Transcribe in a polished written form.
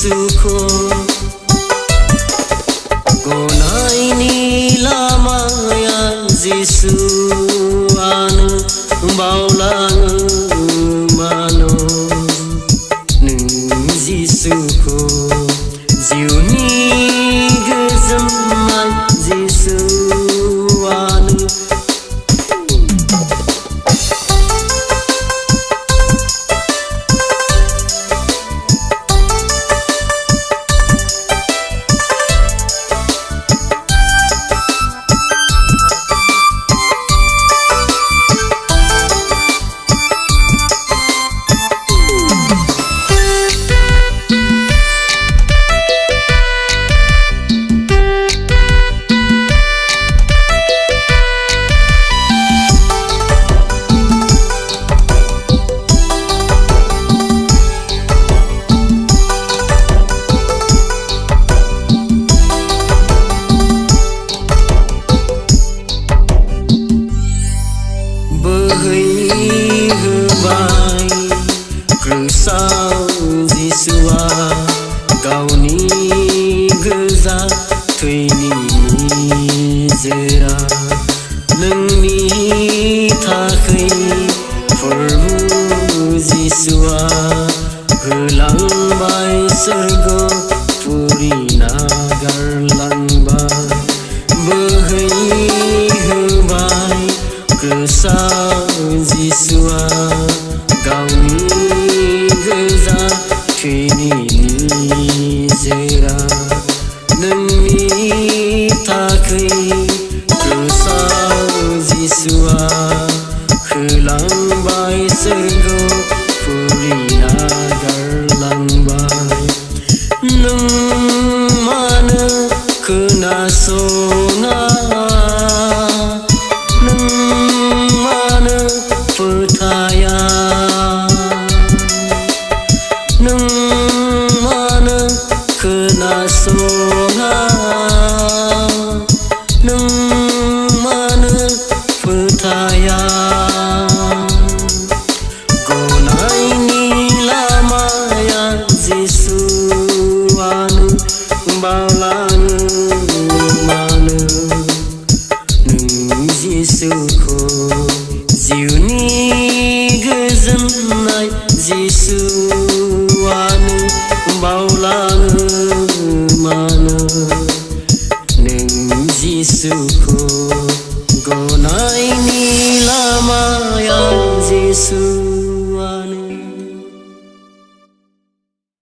जिसुखौ गनायनि लामाया जिसुआनो बावलाङो मानो नों जिसुखौ जिउनि गोजोननाय जिसुआनो बोहैहोबाय क्रुसाव जिसुआ गावनि गोजा थैनि निजोरा नोंनि थाखै प्रभु जिसुआ होलांबाय सोरगोपुरि नागारलांबाय बोहैहोबाय क्रुसाव जिसुआ गावनि गोजा थैनि निजोरा नोंनि थाखै क्रुसाव जिसुआ होलांबाय सोरगोपुरि नागारलांबाय नों मानो खोनासङा फोथाया नों मानो खोनासङा नों मानो फोथाया गनायनि लामाया जिसुआनो बावलाङो मानो नों जिसुखौ जिउनि गोजोननाय जिसुआनो बावलाङो मानो नों जिसुखौ गनायनि लामाया जिसु